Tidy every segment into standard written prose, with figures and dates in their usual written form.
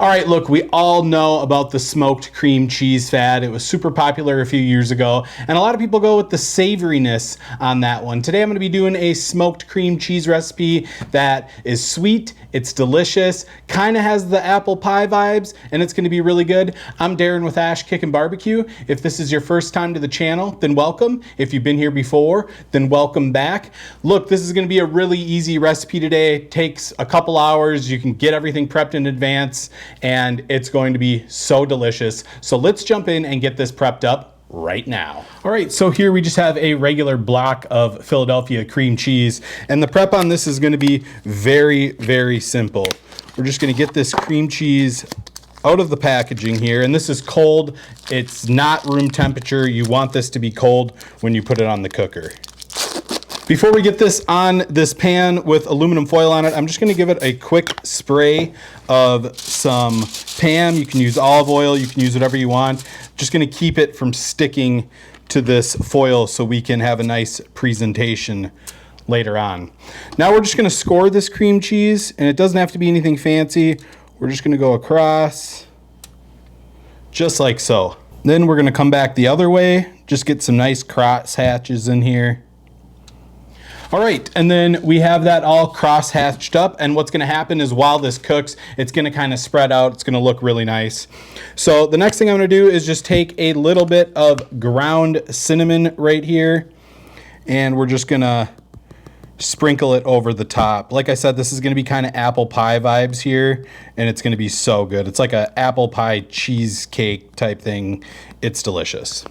All right, look, we all know about the smoked cream cheese fad. It was super popular a few years ago, and a lot of people go with the savoriness on that one. Today I'm gonna be doing a smoked cream cheese recipe that is sweet, it's delicious, kinda has the apple pie vibes, and it's gonna be really good. I'm Darren with Ash Kickin BBQ. If this is your first time to the channel, then welcome. If you've been here before, then welcome back. Look, this is gonna be a really easy recipe today. It takes a couple hours. You can get everything prepped in advance, and it's going to be so delicious. So let's jump in and get this prepped up right now. All right, so here we just have a regular block of Philadelphia cream cheese, and the prep on this is going to be very, very simple. We're just going to get this cream cheese out of the packaging here, and this is cold. It's not room temperature. You want this to be cold when you put it on the cooker. Before we get this on this pan with aluminum foil on it, I'm just gonna give it a quick spray of some Pam. You can use olive oil, you can use whatever you want. Just gonna keep it from sticking to this foil so we can have a nice presentation later on. Now we're just gonna score this cream cheese, and it doesn't have to be anything fancy. We're just gonna go across, just like so. Then we're gonna come back the other way, just get some nice cross hatches in here. All right, and then we have that all cross-hatched up, and what's gonna happen is while this cooks, it's gonna kind of spread out. It's gonna look really nice. So the next thing I'm gonna do is just take a little bit of ground cinnamon right here, and we're just gonna sprinkle it over the top. Like I said, this is gonna be kind of apple pie vibes here, and it's gonna be so good. It's like an apple pie cheesecake type thing. It's delicious.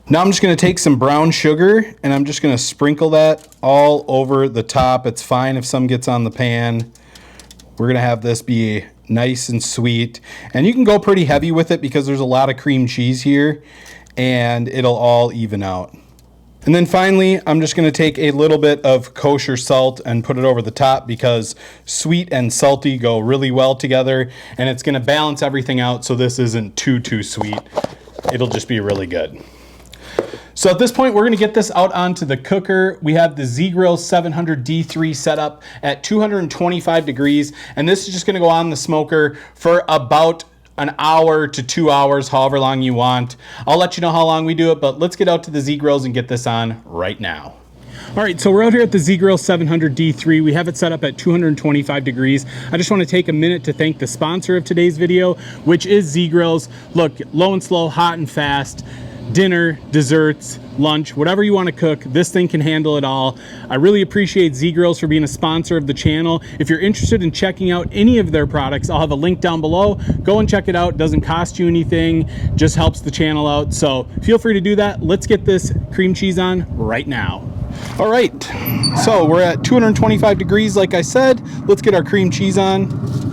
Now I'm just gonna take some brown sugar, and I'm just gonna sprinkle that all over the top. It's fine if some gets on the pan. We're gonna have this be nice and sweet. And you can go pretty heavy with it because there's a lot of cream cheese here, and it'll all even out. And then finally, I'm just gonna take a little bit of kosher salt and put it over the top because sweet and salty go really well together, and it's gonna balance everything out so this isn't too sweet. It'll just be really good. So at this point, we're gonna get this out onto the cooker. We have the Z-Grill 700D3 set up at 225 degrees, and this is just gonna go on the smoker for about an hour to 2 hours, however long you want. I'll let you know how long we do it, but let's get out to the Z-Grills and get this on right now. All right, so we're out here at the Z-Grill 700D3. We have it set up at 225 degrees. I just want to take a minute to thank the sponsor of today's video, which is Z-Grills. Look, low and slow, hot and fast. Dinner, desserts, lunch, whatever you want to cook, this thing can handle it all. I really appreciate Z-Grills for being a sponsor of the channel. If you're interested in checking out any of their products, I'll have a link down below. Go and check it out. It doesn't cost you anything, just helps the channel out. So feel free to do that. Let's get this cream cheese on right now. All right, so we're at 225 degrees, like I said. Let's get our cream cheese on.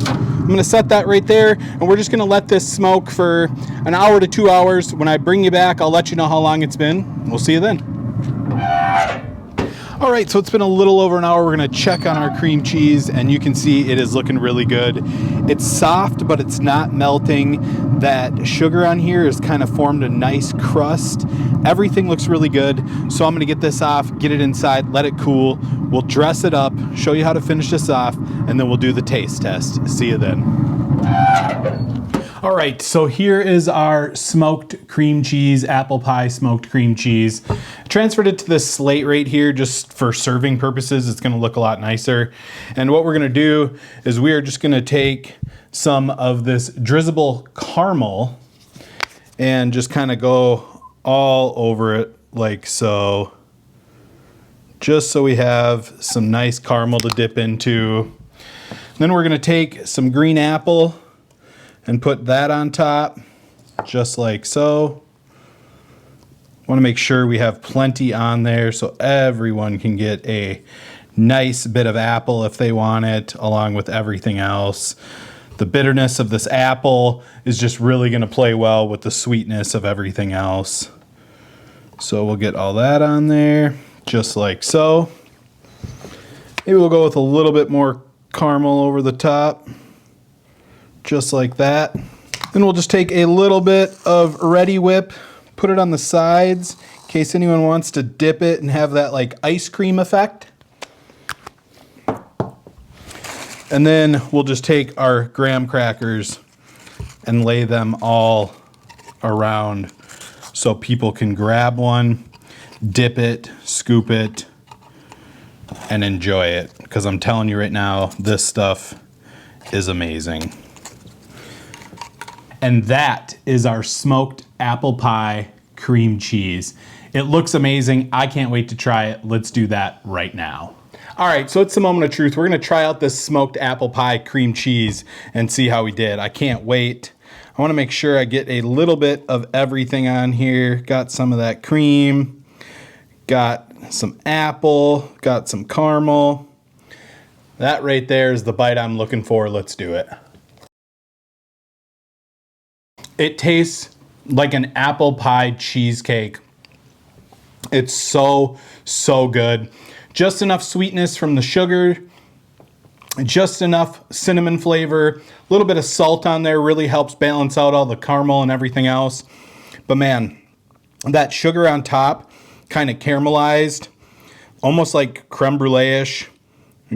I'm gonna set that right there, and we're just gonna let this smoke for an hour to 2 hours. When I bring you back, I'll let you know how long it's been. We'll see you then. All right, so it's been a little over an hour. We're gonna check on our cream cheese, and you can see it is looking really good. It's soft, but it's not melting. That sugar on here has kind of formed a nice crust. Everything looks really good. So I'm gonna get this off, get it inside, let it cool. We'll dress it up, show you how to finish this off, and then we'll do the taste test. See you then. All right, so here is our smoked cream cheese, apple pie smoked cream cheese. Transferred it to this slate right here just for serving purposes. It's gonna look a lot nicer. And what we're gonna do is we are just gonna take some of this drizzable caramel and just kind of go all over it like so. Just so we have some nice caramel to dip into. Then we're gonna take some green apple and put that on top, just like so. Want to make sure we have plenty on there so everyone can get a nice bit of apple if they want it, along with everything else. The bitterness of this apple is just really going to play well with the sweetness of everything else. So we'll get all that on there, just like so. Maybe we'll go with a little bit more caramel over the top, just like that. Then we'll just take a little bit of Ready Whip, put it on the sides in case anyone wants to dip it and have that like ice cream effect. And then we'll just take our graham crackers and lay them all around so people can grab one, dip it, scoop it, and enjoy it. Because I'm telling you right now, this stuff is amazing. And that is our smoked apple pie cream cheese. It looks amazing. I can't wait to try it. Let's do that right now. All right, so it's the moment of truth. We're gonna try out this smoked apple pie cream cheese and see how we did. I can't wait. I wanna make sure I get a little bit of everything on here. Got some of that cream, got some apple, got some caramel. That right there is the bite I'm looking for. Let's do it. It tastes like an apple pie cheesecake. It's so, so good. Just enough sweetness from the sugar, just enough cinnamon flavor. A little bit of salt on there really helps balance out all the caramel and everything else. But man, that sugar on top, kind of caramelized, almost like creme brulee-ish.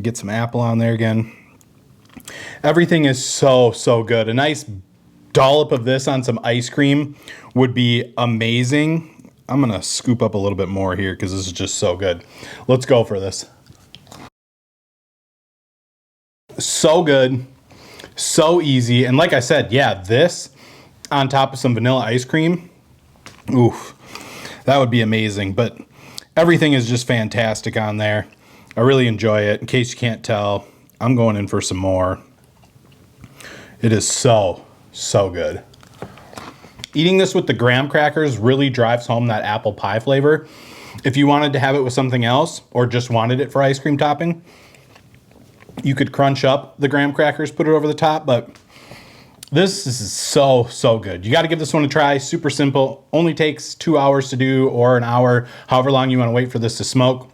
Get some apple on there again. Everything is so, so good. A nice dollop of this on some ice cream would be amazing. I'm gonna scoop up a little bit more here because this is just so good. Let's go for this. So good, so easy. And like I said, yeah, this on top of some vanilla ice cream, oof, that would be amazing. But everything is just fantastic on there. I really enjoy it. In case you can't tell, I'm going in for some more. It is so, so good. Eating this with the graham crackers really drives home that apple pie flavor. If you wanted to have it with something else or just wanted it for ice cream topping, you could crunch up the graham crackers, put it over the top, but this is so, so good. You got to give this one a try. Super simple. Only takes 2 hours to do, or an hour, however long you want to wait for this to smoke.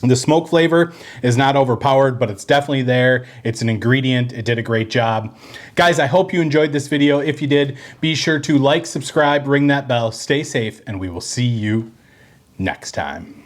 The smoke flavor is not overpowered, but it's definitely there. It's an ingredient. It did a great job. Guys, I hope you enjoyed this video. If you did, be sure to like, subscribe, ring that bell, stay safe, and we will see you next time.